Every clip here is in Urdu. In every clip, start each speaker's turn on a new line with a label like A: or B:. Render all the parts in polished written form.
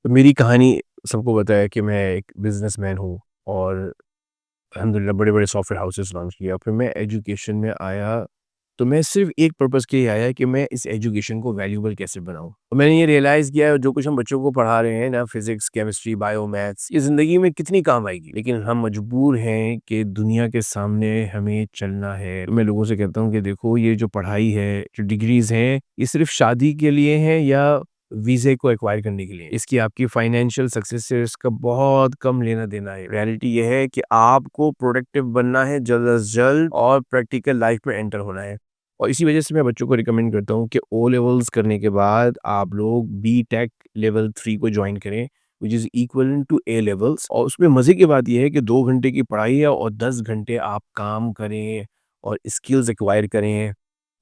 A: تو میری کہانی سب کو پتہ ہے کہ میں ایک بزنس مین ہوں، اور الحمدللہ بڑے بڑے سافٹ ویئر ہاؤسز لانچ کیا. پھر میں ایجوکیشن میں آیا تو میں صرف ایک پرپز کے لیے آیا کہ میں اس ایجوکیشن کو ویلیوبل کیسے بناؤں. اور میں نے یہ ریئلائز کیا جو کچھ ہم بچوں کو پڑھا رہے ہیں نا، فزکس، کیمسٹری، بایو، میتھس، یہ زندگی میں کتنی کام آئے گی، لیکن ہم مجبور ہیں کہ دنیا کے سامنے ہمیں چلنا ہے. میں لوگوں سے کہتا ہوں کہ دیکھو، یہ جو پڑھائی ہے، جو ڈگریز ہیں، یہ صرف شادی کے لیے ہیں یا ویزے کو ایکوائر کرنے کے لیے. اس کی آپ کی فائنینشیل سکسیس سے اس کا بہت کم لینا دینا ہے. ریالٹی یہ ہے کہ آپ کو پروڈکٹیو بننا ہے جلد از جلد، اور پریکٹیکل لائف میں انٹر ہونا ہے. اور اسی وجہ سے میں بچوں کو ریکمینڈ کرتا ہوں کہ او لیولز کرنے کے بعد آپ لوگ بی ٹیک لیول 3 کو جوائن کریں، which is equivalent to A levels. اور اس میں مزے کی بات یہ ہے کہ 2 گھنٹے کی پڑھائی ہے اور 10 گھنٹے آپ کام کریں اور اسکلز ایکوائر کریں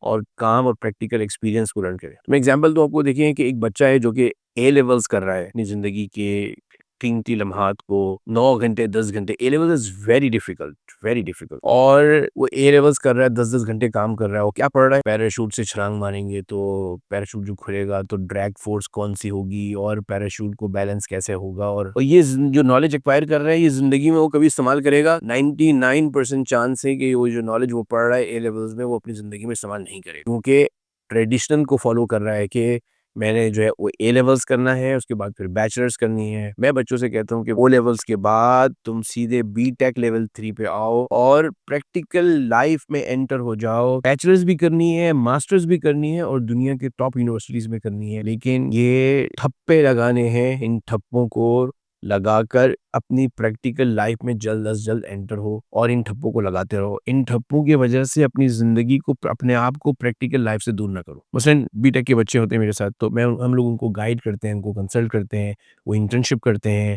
A: اور کام اور پریکٹیکل ایکسپیرینس کو لرن کریں. میں ایگزامپل تو آپ کو دیکھیں کہ ایک بچہ ہے جو کہ اے لیولز کر رہا ہے اپنی زندگی کے قیمتی لمحات کو 9 گھنٹے 10 گھنٹے. A level is very difficult, very difficult. اور وہ اے لیولز کر رہا ہے، 10 گھنٹے کام کر رہا ہے. وہ کیا پڑھ رہا ہے؟ پیراشوٹ سے چھلانگ ماریں گے تو پیراشوٹ جو کھلے گا تو ڈریگ فورس کون سی ہوگی، اور پیراشوٹ کو بیلنس کیسے ہوگا. اور یہ جو نالج ایکوائر کر رہا ہے، یہ زندگی میں وہ کبھی استعمال کرے گا 99% چانس ہے کہ وہ جو نالج وہ پڑھ رہا ہے اے لیولز میں، وہ اپنی زندگی میں استعمال نہیں کرے گا، کیونکہ ٹریڈیشنل کو فالو کر رہا ہے کہ میں نے جو ہے وہ اے لیولز کرنا ہے، اس کے بعد پھر بیچلرز کرنی ہے. میں بچوں سے کہتا ہوں کہ او لیولز کے بعد تم سیدھے بی ٹیک لیول 3 پہ آؤ اور پریکٹیکل لائف میں انٹر ہو جاؤ. بیچلرز بھی کرنی ہے، ماسٹرز بھی کرنی ہے، اور دنیا کے ٹاپ یونیورسٹیز میں کرنی ہے. لیکن یہ ٹھپے لگانے ہیں، ان ٹھپوں کو لگا کر اپنی پریکٹیکل لائف میں جلد از جلد انٹر ہو، اور ان ٹھپوں کو لگاتے رہو. ان ٹھپوں کی وجہ سے اپنی زندگی کو، اپنے آپ کو پریکٹیکل لائف سے دور نہ کرو. مثلاً بی ٹیک کے بچے ہوتے ہیں میرے ساتھ، تو ہم لوگ ان کو گائیڈ کرتے ہیں، ان کو کنسلٹ کرتے ہیں، وہ انٹرنشپ کرتے ہیں،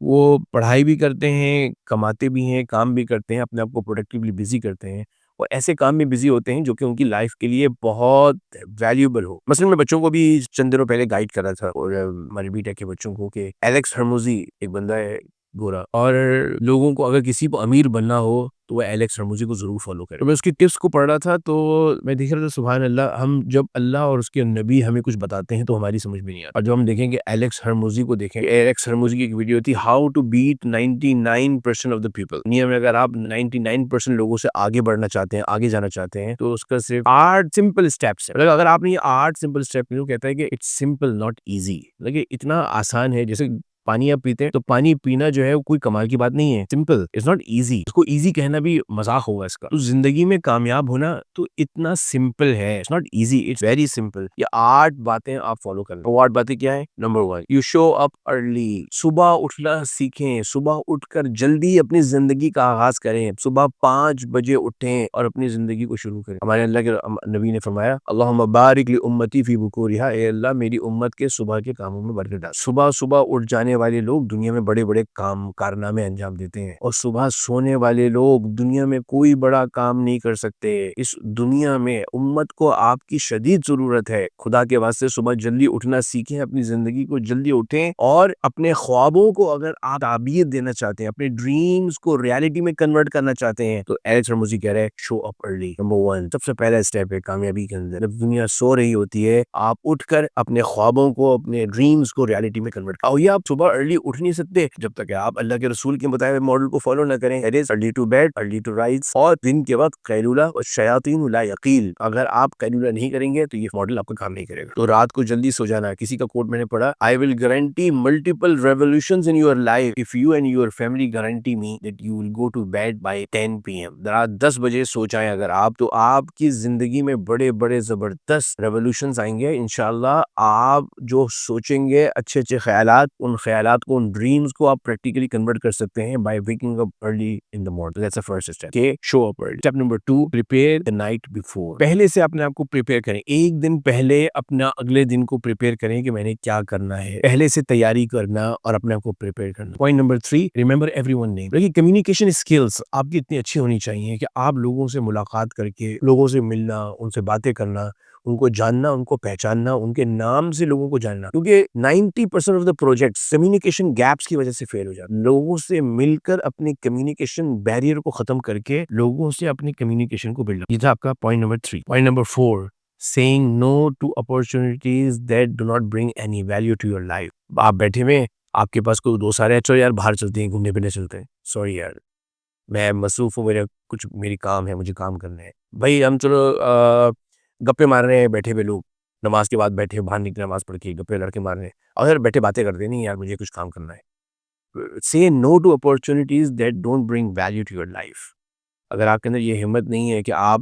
A: وہ پڑھائی بھی کرتے ہیں، کماتے بھی ہیں، کام بھی کرتے ہیں، اپنے آپ کو پروڈکٹیولی بزی کرتے ہیں، اور ایسے کام میں بزی ہوتے ہیں جو کہ ان کی لائف کے لیے بہت ویلیوبل ہو. مثلا میں بچوں کو بھی چند دنوں پہلے گائیڈ کر رہا تھا، اور ہمارے بی ٹیک کے بچوں کو، کہ ایلیکس ہرموزی ایک بندہ ہے گورا، اور لوگوں کو اگر کسی کو امیر بننا ہو تو وہ ایلیکس ہرموزی کو ضرور فالو کرے. تو میں اس کی ٹپس کو پڑھ رہا تھا، تو میں دیکھ رہا تھا سبحان اللہ، ہم جب اللہ اور اس کے نبی ہمیں کچھ بتاتے ہیں تو ہماری سمجھ میں نہیں آتا. اور جب ہم دیکھیں کہ ایلیکس ہرموزی کو دیکھیں، ایلیکس ہرموزی کی ایک ویڈیو تھی، how to beat 99% of the people. دنیا میں اگر آپ 99% لوگوں سے آگے بڑھنا چاہتے ہیں، آگے جانا چاہتے ہیں، تو اس کا صرف 8 سمپل اسٹیپس ہے. اگر آپ نے یہ 8 سمپل اسٹیپ لیں، کہتا ہے کہ اٹس سمپل ناٹ ایزی. لگے اتنا آسان ہے، جیسے پانی آپ پیتے ہیں تو پانی پینا جو ہے کوئی کمال کی بات نہیں ہے. Simple, it's not easy. اس کو ایزی کہنا بھی مذاق ہوگا اس کا. تو زندگی میں کامیاب ہونا تو اتنا سمپل ہے، it's not easy, it's very simple. یہ 8 باتیں آپ فالو کریں. وہ 8 باتیں کیا ہیں؟ Number 1، you show up early. صبح اٹھنا سیکھیں، صبح اٹھ کر جلدی اپنی زندگی کا آغاز کریں. صبح 5 بجے اٹھیں اور اپنی زندگی کو شروع کریں. ہمارے اللہ کے نبی نے فرمایا، اللہم بارک لامتی فی بکورہا، اے اللہ میری امت کے صبح کے کاموں میں برکت ڈال. صبح اٹھ جانے والے لوگ دنیا میں بڑے بڑے کارنامے انجام دیتے ہیں، اور صبح سونے والے لوگ دنیا میں کوئی بڑا کام نہیں کر سکتے. اس دنیا میں امت کو آپ کی شدید ضرورت ہے. خدا کے واسطے صبح جلدی اٹھنا سیکھیں، اپنی زندگی کو جلدی اٹھیں، اور اپنے خوابوں کو اگر آپ تعبیر دینا چاہتے ہیں، اپنے ڈریمز کو ریالٹی میں کنورٹ کرنا چاہتے ہیں، تو ایلیکس ہرموزی کہہ رہے ہیں شو اپ ارلی. نمبر 1، سب سے پہلا اسٹیپ ہے کامیابی کے اندر. جب دنیا سو رہی ہوتی ہے، آپ اٹھ کر اپنے خوابوں کو، اپنے ڈریمز کو ریالٹی میں کنورٹ کریں. اور یہ آپ صبح ارلی اٹھ نہیں سکتے جب تک کہ آپ اللہ کے رسول کے بتائے ہوئے ماڈل کو فالو نہ کریں. That is early to bed, early to rise، اور دن کے وقت قیلولہ، اور شیاطین لا یقیل. اگر آپ قیلولہ نہیں کریں گے تو یہ ماڈل آپ کا کام نہیں کرے گا. تو رات کو جلدی سو جانا. کسی کا کوٹ میں نے پڑھا، I will guarantee multiple revolutions in your life if you and your family guarantee me that you will go to bed by 10 p.m. رات 10 بجے سو جائیں اگر آپ، تو آپ کی زندگی میں بڑے بڑے زبردست ریولوشنز آئیں گے انشاءاللہ. آپ جو سوچیں گے اچھے اچھے خیالات، ان خیالات کو، ان ڈریمز کو آپ پریکٹیکلی کنورٹ کر سکتے ہیں by waking up early in the morning. That's the first step. Okay, show up early. Step number 2، prepare the night before. پہلے سے اپنے آپ کو پریپیئر کریں. ایک دن پہلے اپنا اگلے دن کو پریپیئر کریں کہ میں نے کیا کرنا ہے. پہلے سے تیاری کرنا اور اپنے آپ کو پریپیئر کرنا. Point number 3، remember everyone name. دیکھیے کمیونیکیشن اسکلز آپ کی اتنی اچھی ہونی چاہیے کہ آپ لوگوں سے ملاقات کر کے، لوگوں سے ملنا، ان سے باتیں کرنا، ان کو جاننا، ان کو پہچاننا، ان کے نام سے لوگوں کو جاننا. کیونکہ 90% of the projects communication gaps کی وجہ سے فیل ہو جاتے ہیں. لوگوں سے مل کر اپنی کمیونیکیشن بیریئر کو ختم کر کے لوگوں سے اپنی کمیونیکیشن کو بلڈ اپ. یہ تھا آپ کا point number 3. Point number 4، saying no to opportunities that do not bring any value to your life. آپ بیٹھے ہوئے ہیں, آپ کے پاس کوئی دوست آ رہا ہے, چلو یار باہر چلتے ہیں, گھومنے پھرنے چلتے ہیں, سوری یار میں مصروف ہوں, میری کام ہے, مجھے کام کرنا ہے. بھائی ہم چلو گپے مار رہے ہیں بیٹھے ہوئے لوگ, نماز کے بعد بیٹھے باہر نکلے, نماز پڑھ کے گپے لڑکے مار رہے ہیں, اور یار بیٹھے باتیں کرتے نہیں یار مجھے کچھ کام کرنا ہے. say no to opportunities that don't bring value to your life. اگر آپ کے اندر یہ ہمت نہیں ہے کہ آپ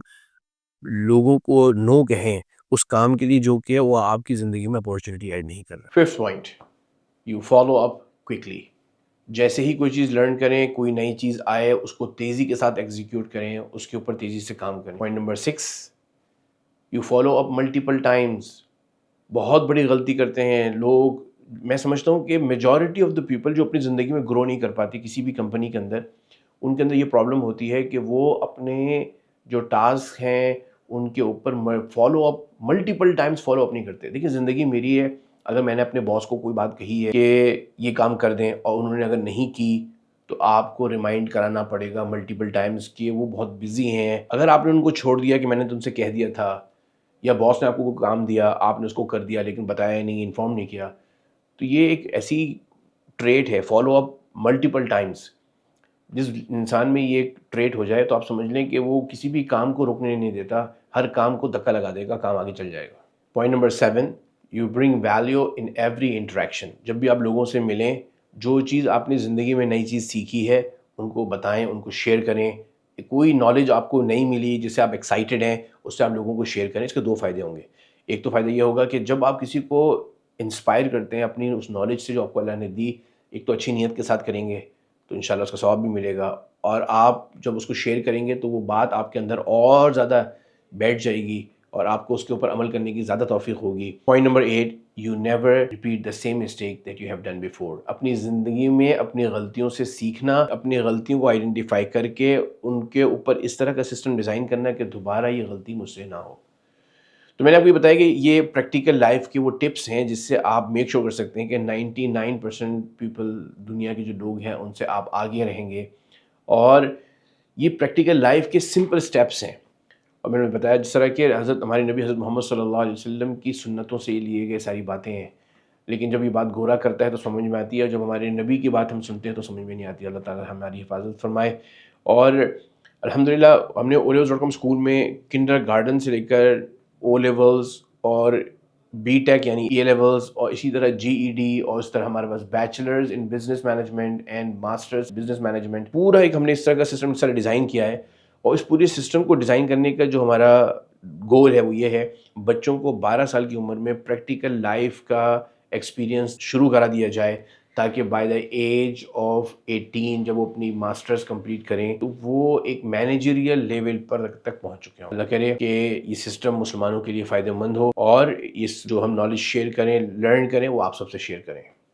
A: لوگوں کو نو کہیں اس کام کے لیے جو کہ وہ آپ کی زندگی میں اپورچونٹی ایڈ نہیں کر رہا.
B: Fifth point, you follow up quickly. جیسے ہی کوئی چیز لرن کریں, کوئی نئی چیز آئے, اس کو تیزی کے ساتھ ایگزیکیوٹ کریں, اس کے اوپر تیزی سے کام کریں. Point number 6, you follow up multiple Times. بہت بڑی غلطی کرتے ہیں لوگ. میں سمجھتا ہوں کہ میجورٹی آف دا پیپل جو اپنی زندگی میں گرو نہیں کر پاتی کسی بھی کمپنی کے اندر, ان کے اندر یہ پرابلم ہوتی ہے کہ وہ اپنے جو ٹاسک ہیں ان کے اوپر follow up multiple Times follow up نہیں کرتے. دیکھیں زندگی میری ہے, اگر میں نے اپنے باس کو کوئی بات کہی ہے کہ یہ کام کر دیں اور انہوں نے اگر نہیں کی تو آپ کو ریمائنڈ کرانا پڑے گا ملٹیپل ٹائمز کہ وہ بہت بزی ہیں. اگر آپ نے ان کو چھوڑ دیا کہ میں نے تم سے کہہ دیا تھا, یا باس نے آپ کو کوئی کام دیا آپ نے اس کو کر دیا لیکن بتایا نہیں, انفارم نہیں کیا, تو یہ ایک ایسی ٹریٹ ہے فالو اپ ملٹیپل ٹائمز. جس انسان میں یہ ٹریٹ ہو جائے تو آپ سمجھ لیں کہ وہ کسی بھی کام کو روکنے نہیں دیتا, ہر کام کو دھکا لگا دے گا, کام آگے چل جائے گا. Point number 7, you bring value in every interaction. جب بھی آپ لوگوں سے ملیں, جو چیز آپ نے زندگی میں نئی چیز سیکھی ہے ان کو بتائیں, ان کو شیئر کریں. کوئی نالج آپ کو نہیں ملی جس سے آپ ایکسائٹیڈ ہیں, اس سے آپ لوگوں کو شیئر کریں. اس کے 2 فائدے ہوں گے. ایک تو فائدہ یہ ہوگا کہ جب آپ کسی کو انسپائر کرتے ہیں اپنی اس نالج سے جو آپ کو اللہ نے دی, ایک تو اچھی نیت کے ساتھ کریں گے تو انشاءاللہ اس کا ثواب بھی ملے گا, اور آپ جب اس کو شیئر کریں گے تو وہ بات آپ کے اندر اور زیادہ بیٹھ جائے گی اور آپ کو اس کے اوپر عمل کرنے کی زیادہ توفیق ہوگی. Point number 8, you never repeat the same mistake that you have done before. اپنی زندگی میں اپنی غلطیوں سے سیکھنا, اپنی غلطیوں کو آئیڈینٹیفائی کر کے ان کے اوپر اس طرح کا سسٹم ڈیزائن کرنا کہ دوبارہ یہ غلطی مجھ سے نہ ہو. تو میں نے آپ کو یہ بتایا کہ یہ پریکٹیکل لائف کی وہ ٹپس ہیں جس سے آپ میک شور کر سکتے ہیں کہ 99% پیپل دنیا کے جو لوگ ہیں ان سے آپ آگے رہیں گے. اور یہ پریکٹیکل لائف کے سمپل سٹیپس ہیں. اور میں نے بتایا جس طرح کہ ہمارے نبی حضرت محمد صلی اللہ علیہ وسلم کی سنتوں سے لیے گئے ساری باتیں ہیں, لیکن جب یہ بات گورا کرتا ہے تو سمجھ میں آتی ہے, اور جب ہمارے نبی کی بات ہم سنتے ہیں تو سمجھ میں نہیں آتی. اللہ تعالیٰ ہماری حفاظت فرمائے. اور الحمدللہ ہم نے olives.com اسکول میں کنڈر گارڈن سے لے کر او لیولز اور بی ٹیک یعنی اے لیولز, اور اسی طرح جی ای ڈی, اور اس طرح ہمارے پاس bachelors in business management and masters business management, پورا ایک ہم نے اس طرح کا سسٹم ڈیزائن کیا ہے. اور اس پورے سسٹم کو ڈیزائن کرنے کا جو ہمارا گول ہے وہ یہ ہے, بچوں کو 12 سال کی عمر میں پریکٹیکل لائف کا ایکسپیرینس شروع کرا دیا جائے, تاکہ بائی دا ایج آف 18 جب وہ اپنی ماسٹرز کمپلیٹ کریں تو وہ ایک مینیجریل لیول پر تک پہنچ چکے ہوں. اللہ کرے کہ یہ سسٹم مسلمانوں کے لیے فائدہ مند ہو, اور اس جو ہم نالج شیئر کریں, لرن کریں, وہ آپ سب سے شیئر کریں.